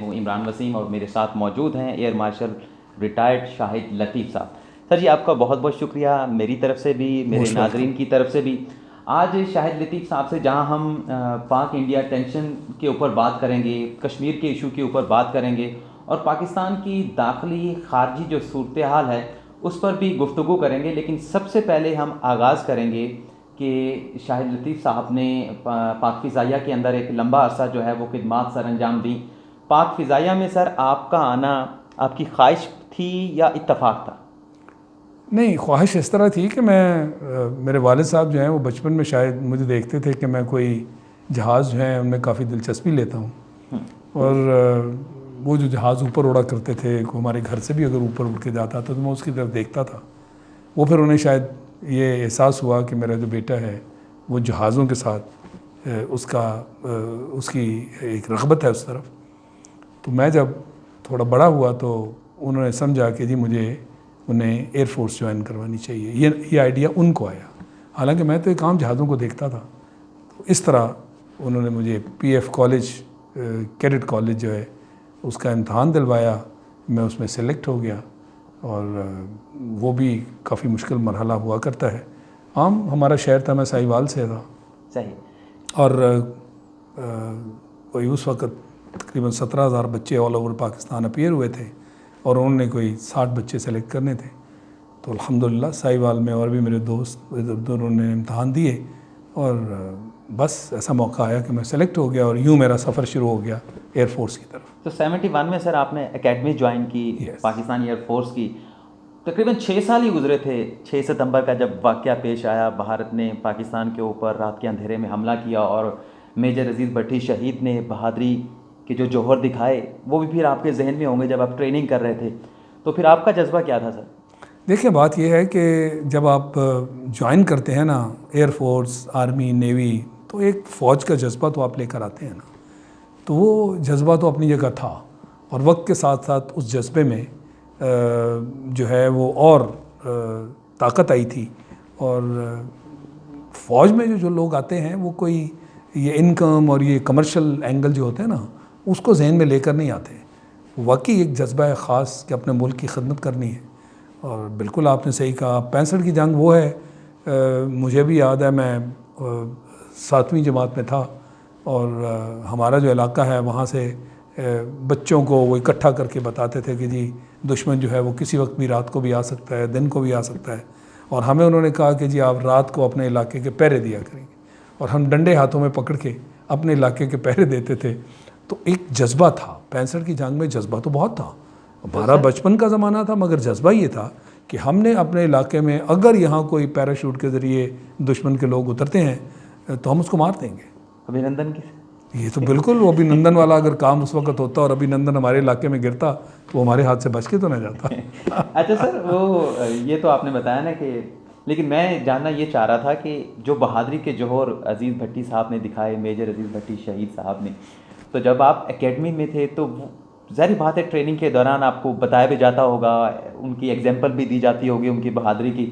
हूँ इमरान वसीम और मेरे साथ मौजूद हैं एयर मार्शल रिटायर्ड शाहिद लतीफ़ साहब। सर जी, आपका बहुत बहुत शुक्रिया मेरी तरफ़ से भी, मेरे मोस्ट वेलकम। नाज़रीन की तरफ से भी। आज शाहिद लतीफ़ साहब से जहां हम पाक इंडिया टेंशन के ऊपर बात करेंगे, कश्मीर के इशू के ऊपर बात करेंगे और पाकिस्तान की दाखिली खारजी जो सूरत हाल है उस पर भी गुफ्तगू करेंगे। लेकिन सबसे पहले हम आगाज़ करेंगे कि शाहिद लतीफ़ साहब ने पाक फ़िज़ाइया के अंदर एक लंबा अरसा जो है वो खिदमात सर अंजाम दी। पाक फ़िज़ाइया में सर आपका आना आपकी ख्वाहिश थी या इत्तफ़ाक था? नहीं, ख्वाहिश इस तरह थी कि मेरे वालिद साहब जो हैं वो बचपन में शायद मुझे देखते थे कि मैं कोई जहाज़ जो है उनमें काफ़ी दिलचस्पी लेता हूँ। और वो जो जहाज़ ऊपर उड़ा करते थे, को हमारे घर से भी अगर ऊपर उड़ के जाता था तो मैं उसकी तरफ देखता था। वो फिर उन्हें शायद ये एहसास हुआ कि मेरा जो बेटा है वो जहाज़ों के साथ उसकी एक रग़बत है उस तरफ। तो मैं जब थोड़ा बड़ा हुआ तो उन्होंने समझा कि जी मुझे उन्हें एयर फोर्स ज्वाइन करवानी चाहिए। ये आइडिया उनको आया, हालांकि मैं तो एक आम जहाज़ों को देखता था। तो इस तरह उन्होंने मुझे पीएफ कॉलेज, कैडेट कॉलेज जो है उसका इम्तहान दिलवाया। मैं उसमें सेलेक्ट हो गया और वो भी काफ़ी मुश्किल मरहला हुआ करता है। आम हमारा शहर था, मैं साहिवाल से था। सही। और वही उस वक़्त तकरीबन 17,000 बच्चे ऑल ओवर पाकिस्तान अपीयर हुए थे और उन्होंने कोई 60 बच्चे सेलेक्ट करने थे। तो अल्हम्दुलिल्लाह साहिवाल में और भी मेरे दोस्त इधर उन्होंने इम्तहान दिए और बस ऐसा मौका आया कि मैं सेलेक्ट हो गया और यूँ मेरा सफ़र शुरू हो गया एयरफोर्स की तरफ। तो 71 में सर आपने एकेडमी ज्वाइन की, यस। पाकिस्तान एयरफोर्स की। तकरीबन 6 साल ही गुजरे थे 6 सितंबर का जब वाक़या पेश आया, भारत ने पाकिस्तान के ऊपर रात के अंधेरे में हमला किया और मेजर अजीज़ भट्टी शहीद ने बहादुरी के जो जौहर दिखाए वो भी फिर आपके जहन में होंगे जब आप ट्रेनिंग कर रहे थे। तो फिर आपका जज्बा क्या था सर? देखिए, बात यह है कि जब आप ज्वाइन करते हैं ना एयरफोर्स, आर्मी, नेवी, तो एक फ़ौज का जज्बा तो आप लेकर आते हैं ना। तो वो जज्बा तो अपनी जगह था और वक्त के साथ साथ उस जज्बे में जो है वो और ताकत आई थी। और फ़ौज में जो लोग आते हैं वो कोई ये इनकम और ये कमर्शियल एंगल जो होते हैं ना उसको जहन में लेकर नहीं आते। वाकई एक जज्बा है ख़ास कि अपने मुल्क की खिदमत करनी है। और बिल्कुल आपने सही कहा, 65 की जंग वो है, मुझे भी याद है मैं 7वीं जमात में था और हमारा जो इलाका है वहाँ से बच्चों को वो इकट्ठा करके बताते थे कि जी दुश्मन जो है वो किसी वक्त भी रात को भी आ सकता है, दिन को भी आ सकता है। और हमें उन्होंने कहा कि जी आप रात को अपने इलाके के पहरे दिया करेंगे और हम डंडे हाथों में पकड़ के अपने इलाके के पहरे देते थे। तो एक जज्बा था 65 की जंग में, जज्बा तो बहुत था। हमारा बचपन का ज़माना था मगर जज्बा ये था कि हमने अपने इलाके में अगर यहाँ कोई पैराशूट के ज़रिए दुश्मन के लोग उतरते हैं तो हम उसको मार देंगे। अभिनंदन की। ये तो बिल्कुल, वो अभिनंदन वाला अगर काम उस वक्त होता और अभिनंदन हमारे इलाके में गिरता तो वो हमारे हाथ से बच के तो ना जाता। अच्छा सर, वो ये तो आपने बताया ना कि, लेकिन मैं जानना ये चाह रहा था कि जो बहादुरी के जौहर अजीज़ भट्टी साहब ने दिखाए, मेजर अजीज़ भट्टी शहीद साहब ने, तो जब आप एकेडमी में थे तो ज़ाहिर बात है ट्रेनिंग के दौरान आपको बताया भी जाता होगा, उनकी एग्जाम्पल भी दी जाती होगी उनकी बहादुरी की।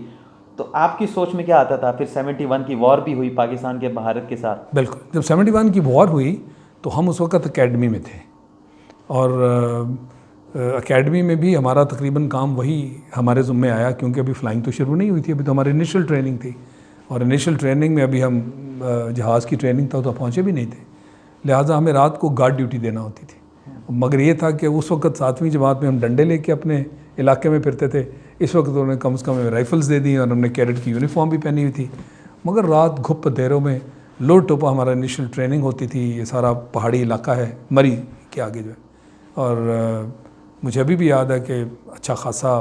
तो आपकी सोच में क्या आता था? फिर 71 की वॉर भी हुई पाकिस्तान के भारत के साथ। बिल्कुल, जब 71 की वॉर हुई तो हम उस वक्त अकेडमी में थे और अकेडमी में भी हमारा तकरीबन काम वही हमारे ज़ुम्मे आया, क्योंकि अभी फ़्लाइंग तो शुरू नहीं हुई थी, अभी तो हमारी इनिशियल ट्रेनिंग थी और इनिशियल ट्रेनिंग में अभी हम जहाज़ की ट्रेनिंग तक तो पहुँचे भी नहीं थे। लिहाजा हमें रात को गार्ड ड्यूटी देना होती थी। मगर ये था कि उस वक्त 7वीं जमात में हम डंडे लेके अपने इलाके में फिरते थे। इस वक्त उन्होंने कम से कम राइफ़ल्स दे दी और हमने कैडेट की यूनिफॉर्म भी पहनी हुई थी। मगर रात घुप अंधेरों में लो टोपा हमारा इनिशियल ट्रेनिंग होती थी। ये सारा पहाड़ी इलाका है मरी के आगे जो है। और मुझे अभी भी याद है कि अच्छा खासा,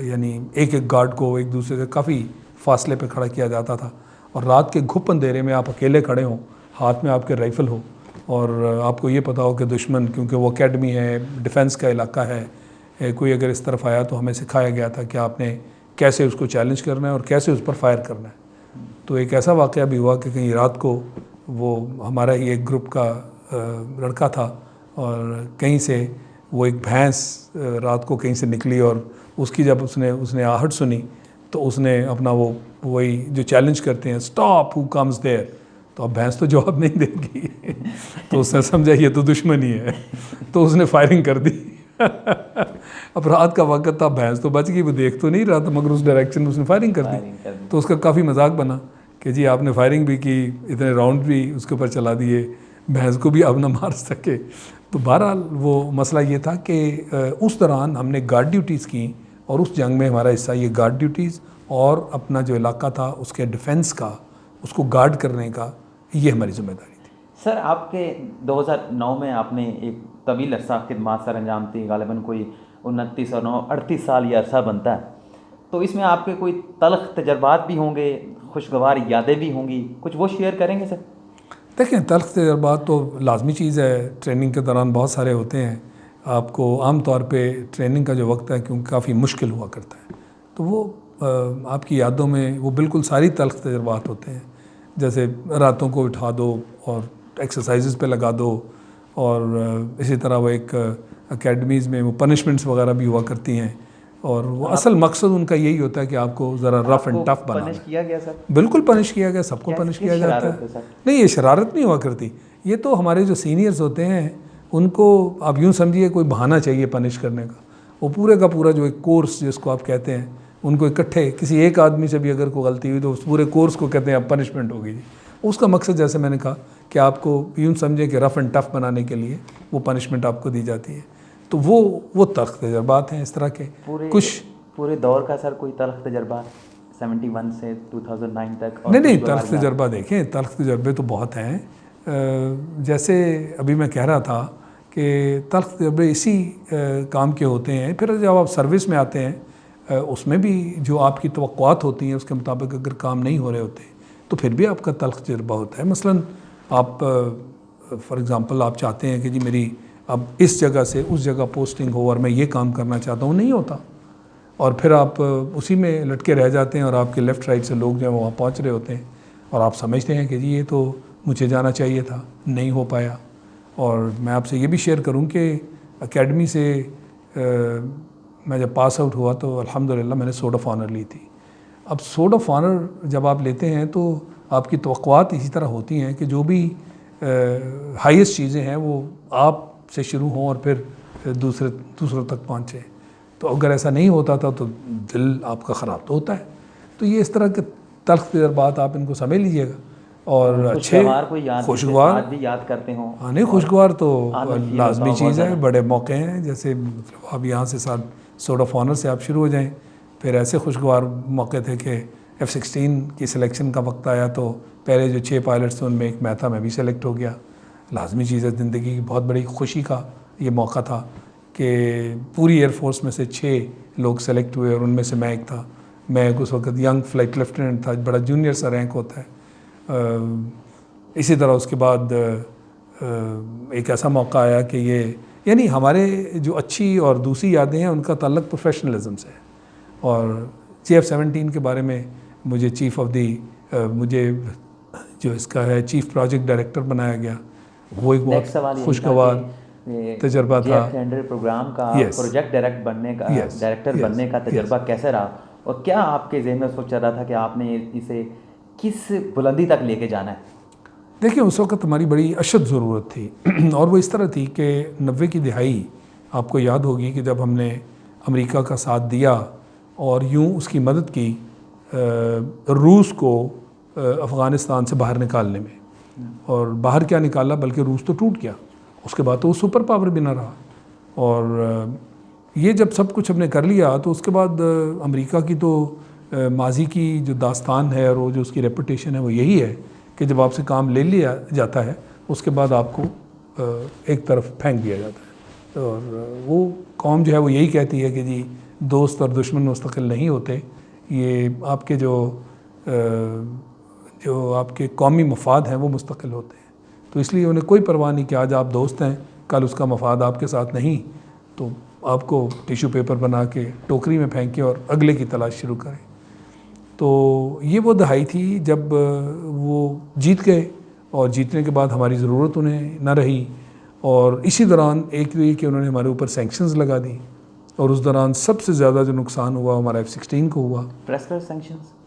यानी एक एक गार्ड को एक दूसरे से काफ़ी फासले पे खड़ा किया जाता था और रात के घुप अंधेरे में आप अकेले खड़े हों, हाथ में आपके राइफ़ल हो और आपको ये पता हो कि दुश्मन, क्योंकि वो अकेडमी है, डिफेंस का इलाका है, कोई अगर इस तरफ आया तो हमें सिखाया गया था कि आपने कैसे उसको चैलेंज करना है और कैसे उस पर फायर करना है। तो एक ऐसा वाक़या भी हुआ कि कहीं रात को वो हमारा ही एक ग्रुप का लड़का था और कहीं से वो एक भैंस रात को कहीं से निकली और उसकी जब उसने आहट सुनी तो उसने अपना वो वही जो चैलेंज करते हैं, स्टॉप हु कम्स देयर, तो अब भैंस तो जवाब नहीं देगी। तो उसने समझा ये तो दुश्मनी है, तो उसने फायरिंग कर दी। अब रात का वक्त था, भैंस तो बच गई, वो देख तो नहीं रहा था, मगर उस डायरेक्शन में उसने फायरिंग कर दी। तो उसका काफ़ी मजाक बना कि जी आपने फायरिंग भी की, इतने राउंड भी उसके ऊपर चला दिए, भैंस को भी आप ना मार सके। तो बहरहाल वो मसला ये था कि उस दौरान हमने गार्ड ड्यूटीज़ की, और उस जंग में हमारा हिस्सा ये गार्ड ड्यूटीज़ और अपना जो इलाका था उसके डिफेंस का, उसको गार्ड करने का, ये हमारी जिम्मेदारी थी। सर आपके 2009 में आपने एक तवील अरसा खिदमत सर अंजाम दी, गालिबन कोई 29 और 9 38 साल ये अरसा बनता है, तो इसमें आपके कोई तलख तजर्बात भी होंगे, खुशगवार यादें भी होंगी, कुछ वो शेयर करेंगे सर? देखें, तल्ख तजर्बात तो लाजमी चीज़ है, ट्रेनिंग के दौरान बहुत सारे होते हैं। आपको आम तौर पे ट्रेनिंग का जो वक्त है क्योंकि काफ़ी मुश्किल हुआ करता है, तो वो आपकी यादों में वो बिल्कुल सारी तल्ख तजर्बात होते हैं। जैसे रातों को उठा दो और एक्सरसाइजेज़ पे लगा दो, और इसी तरह वो एक अकेडमीज़ में वो पनिशमेंट्स वगैरह भी हुआ करती हैं, और वो असल मकसद उनका यही होता है कि आपको ज़रा rough and tough banana. Punish किया गया सर? बिल्कुल पनिश किया गया, सबको पनिश किया जाता है। नहीं, ये शरारत नहीं हुआ करती, ये तो हमारे जो सीनियर्स होते हैं उनको आप यूँ समझिए कोई बहाना चाहिए पनिश करने का। वो पूरे का पूरा जो एक कोर्स जिसको आप कहते हैं, उनको इकट्ठे किसी एक आदमी से भी अगर कोई गलती हुई तो उस पूरे कोर्स को कहते हैं अब पनिशमेंट होगी जी। उसका मकसद जैसे मैंने कहा कि आपको यूँ समझें कि रफ़ एंड टफ बनाने के लिए वो पनिशमेंट आपको दी जाती है। तो वो तल्ख तजर्बात हैं इस तरह के कुछ। पूरे दौर का सर कोई तल्ख तजर्बा 71 से 2009 तक? नहीं, तल्ख तजर्बा देखें, तल्ख तजर्बे तो बहुत हैं। जैसे अभी मैं कह रहा था कि तल्ख तजर्बे इसी काम के होते हैं। फिर जब आप सर्विस में आते हैं उसमें भी जो आपकी तवक्कुआत होती हैं उसके मुताबिक अगर काम नहीं हो रहे होते तो फिर भी आपका तल्ख तजर्बा होता है। मसलन आप फॉर एग्ज़ाम्पल आप चाहते हैं कि जी मेरी अब इस जगह से उस जगह पोस्टिंग हो और मैं ये काम करना चाहता हूँ, नहीं होता, और फिर आप उसी में लटके रह जाते हैं और आपके लेफ़्ट राइट से लोग जो हैं वहाँ पहुँच रहे होते हैं और आप समझते हैं कि जी ये तो मुझे जाना चाहिए था, नहीं हो पाया। और मैं आपसे ये भी शेयर करूँ कि एकेडमी से मैं जब पास आउट हुआ तो अल्हम्दुलिल्लाह मैंने सोर्ड ऑफ ऑनर ली थी। अब सोर्ड ऑफ ऑनर जब आप लेते हैं तो आपकी तवक्कुआत इसी तरह होती हैं कि जो भी हाईएस्ट चीज़ें हैं वो आप से शुरू हों और फिर दूसरों तक पहुँचें। तो अगर ऐसा नहीं होता था तो दिल आपका ख़राब तो होता है। तो ये इस तरह के तल्ख तजर्बात आप इनको समझ लीजिएगा। और अच्छे खुशगवार भी याद करते हों? हाँ, नहीं, खुशगवार तो लाजमी चीज़ है। बड़े मौके हैं, जैसे अब यहाँ से साथ सोर्ड ऑफ ऑनर से आप शुरू हो जाएं, फिर ऐसे खुशगवार मौके थे कि F-16 की सिलेक्शन का वक्त आया तो पहले जो 6 पायलट्स थे उनमें एक मैं था, मैं भी सेलेक्ट हो गया। लाजमी चीज़ है, ज़िंदगी की बहुत बड़ी खुशी का ये मौका था कि पूरी एयरफोर्स में से 6 लोग सेलेक्ट हुए और उनमें से मैं एक था। मैं उस वक्त यंग फ्लाइट लेफ्टिनेंट था, बड़ा जूनियर सा रैंक होता है। इसी तरह उसके बाद एक ऐसा मौका आया कि ये यानी हमारे जो अच्छी और दूसरी यादें हैं उनका ताल्लुक़ प्रोफेशनलिज्म से है। और CF-17 के बारे में मुझे चीफ़ ऑफ दी मुझे जो इसका है चीफ़ प्रोजेक्ट डायरेक्टर बनाया गया, वो एक बहुत खुशगवार तजर्बा था। प्रोग्राम का प्रोजेक्ट डायरेक्टर बनने का तजर्बा कैसे रहा, और क्या आपके ज़हन में सोच रहा था कि आपने इसे किस बुलंदी तक लेके जाना है? देखिए, उस वक्त हमारी बड़ी अशद ज़रूरत थी और वो इस तरह थी कि 90 की दिहाई, आपको याद होगी कि जब हमने अमेरिका का साथ दिया और यूं उसकी मदद की रूस को अफ़गानिस्तान से बाहर निकालने में, और बाहर क्या निकाला बल्कि रूस तो टूट गया, उसके बाद तो वो सुपर पावर भी ना रहा। और ये जब सब कुछ हमने कर लिया तो उसके बाद अमेरिका की तो माजी की जो दास्तान है और वो जो उसकी रेपुटेशन है वो यही है कि जब आपसे काम ले लिया जाता है उसके बाद आपको एक तरफ फेंक दिया जाता है। और वो कौम जो है वो यही कहती है कि जी दोस्त और दुश्मन मुस्तकिल नहीं होते, ये आपके जो आपके कौमी मफाद हैं वो मुस्तकिल होते हैं। तो इसलिए उन्हें कोई परवाह नहीं कि आज आप दोस्त हैं, कल उसका मफाद आपके साथ नहीं, तो आपको टिश्यू पेपर बना के टोकरी में फेंकें और अगले की तलाश शुरू करें। तो ये वो दहाई थी जब वो जीत गए और जीतने के बाद हमारी ज़रूरत उन्हें न रही। और इसी दौरान एक ये कि उन्होंने हमारे ऊपर सैंक्शंस लगा दी और उस दौरान सबसे ज़्यादा जो नुकसान हुआ हमारा F-16 को हुआ।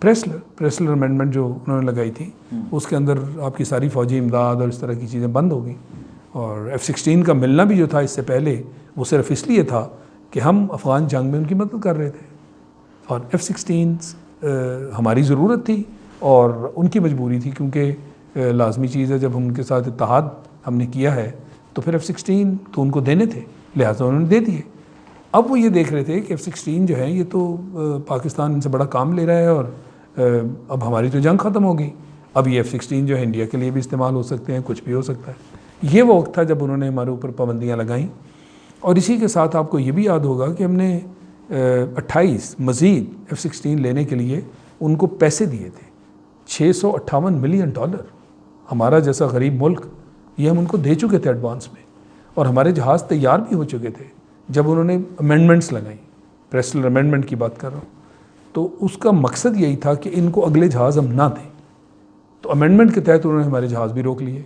प्रेसलर अमेंडमेंट जो उन्होंने लगाई थी उसके अंदर आपकी सारी फ़ौजी इमदाद और इस तरह की चीज़ें बंद हो गई और F-16 का मिलना भी जो था इससे पहले वो सिर्फ इसलिए था कि हम अफ़गान जंग में उनकी मदद कर रहे थे, और F-16 हमारी ज़रूरत थी और उनकी मजबूरी थी, क्योंकि लाजमी चीज़ है जब हम उनके साथ इत्तेहाद हमने किया है तो फिर F-16 तो उनको देने थे, लिहाजा उन्होंने दे दिए। अब वो ये देख रहे थे कि F-16 जो है ये तो पाकिस्तान इनसे बड़ा काम ले रहा है और अब हमारी तो जंग ख़त्म हो गई, अब ये F-16 जो है इंडिया के लिए भी इस्तेमाल हो सकते हैं, कुछ भी हो सकता है। ये वो वक्त था जब उन्होंने हमारे ऊपर पाबंदियाँ लगाईं। और इसी के साथ आपको ये भी याद होगा कि हमने 28 मज़ीद F-16 लेने के लिए उनको पैसे दिए थे, $658 मिलियन। हमारा जैसा गरीब मुल्क ये हम उनको दे चुके थे एडवांस में, और हमारे जहाज़ तैयार भी हो चुके थे जब उन्होंने अमेंडमेंट्स लगाई। प्रेस्टल अमेंडमेंट की बात कर रहा हूँ। तो उसका मकसद यही था कि इनको अगले जहाज़ हम ना दें। तो अमेंडमेंट के तहत उन्होंने हमारे जहाज़ भी रोक लिए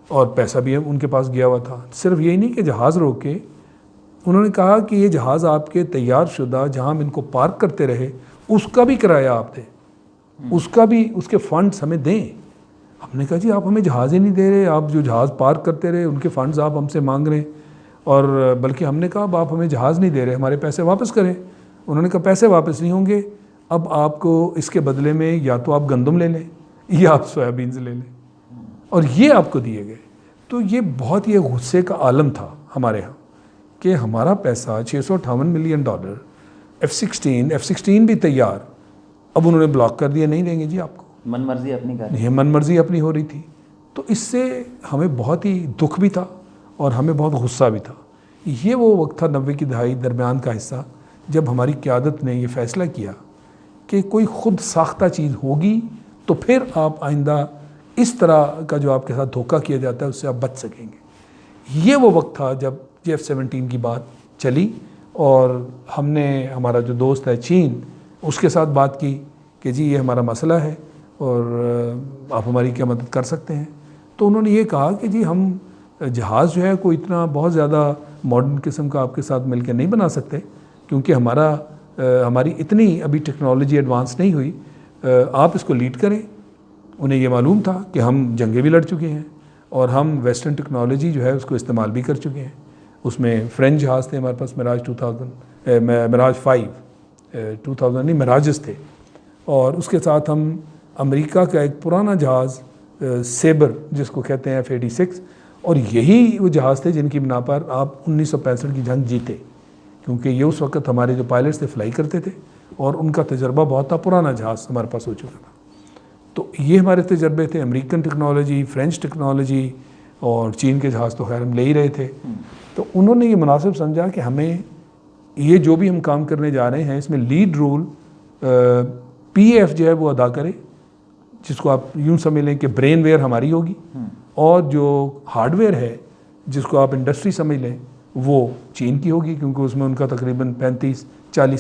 और पैसा भी उनके पास गया हुआ था। सिर्फ यही नहीं कि जहाज़ रोक के उन्होंने कहा कि ये जहाज़ आपके तैयार शुदा जहाँ हम इनको पार्क करते रहे उसका भी किराया आप दें, उसका भी उसके फ़ंड्स हमें दें। हमने कहा जी आप हमें जहाज़ ही नहीं दे रहे, आप जो जहाज़ पार्क करते रहे उनके फ़ंड्स आप हमसे मांग रहे हैं, और बल्कि हमने कहा अब आप हमें जहाज़ नहीं दे रहे, हमारे पैसे वापस करें। उन्होंने कहा पैसे वापस नहीं होंगे, अब आपको इसके बदले में या तो आप गंदम ले लें या आप सोयाबीन्स ले लें, और ये आपको दिए गए। तो ये बहुत ही गुस्से का आलम था हमारे यहाँ कि हमारा पैसा $658 मिलियन, F-16 भी तैयार, अब उन्होंने ब्लॉक कर दिया, नहीं देंगे जी आपको, मन मर्जी अपनी कर, ये मन मर्जी अपनी हो रही थी। तो इससे हमें बहुत ही दुख भी था और हमें बहुत गुस्सा भी था। ये वो वक्त था 90 की दहाई दरमियान का हिस्सा जब हमारी क़यादत ने ये फ़ैसला किया कि कोई ख़ुद साख्ता चीज़ होगी तो फिर आप आइंदा इस तरह का जो आपके साथ धोखा किया जाता है उससे आप बच सकेंगे। ये वो वक्त था जब F-17 की बात चली और हमने, हमारा जो दोस्त है चीन, उसके साथ बात की कि जी ये हमारा मसला है और आप हमारी क्या मदद कर सकते हैं। तो उन्होंने ये कहा कि जी हम जहाज़ जो है कोई इतना बहुत ज़्यादा मॉडर्न किस्म का आपके साथ मिलकर नहीं बना सकते, क्योंकि हमारी इतनी अभी टेक्नोलॉजी एडवांस नहीं हुई, आप इसको लीड करें। उन्हें ये मालूम था कि हम जंगें भी लड़ चुके हैं और हम वेस्टर्न टेक्नोलॉजी जो है उसको इस्तेमाल भी कर चुके हैं। उसमें फ्रेंच जहाज़ थे हमारे पास, मिराज 5 2000 नहीं, मिराजेस थे, और उसके साथ हम अमेरिका का एक पुराना जहाज़ सेबर जिसको कहते हैं F-86, और यही वो जहाज़ थे जिनकी बिना पर आप 1965 की जंग जीते, क्योंकि ये उस वक्त हमारे जो पायलट्स थे फ्लाई करते थे और उनका तजर्बा बहुत था, पुराना जहाज़ हमारे पास हो चुका था। तो ये हमारे तजर्बे थे, अमेरिकन टेक्नोलॉजी, फ्रेंच टेक्नोलॉजी, और चीन के जहाज़ तो खैर हम ले ही रहे थे। तो उन्होंने ये मुनासिब समझा कि हमें ये जो भी हम काम करने जा रहे हैं इसमें लीड रोल PAF जो है वो अदा करे, जिसको आप यूँ समझ लें कि ब्रेनवेयर हमारी होगी, और जो हार्डवेयर है जिसको आप इंडस्ट्री समझ लें वो चीन की होगी, क्योंकि उसमें उनका तकरीबन 35-40 साल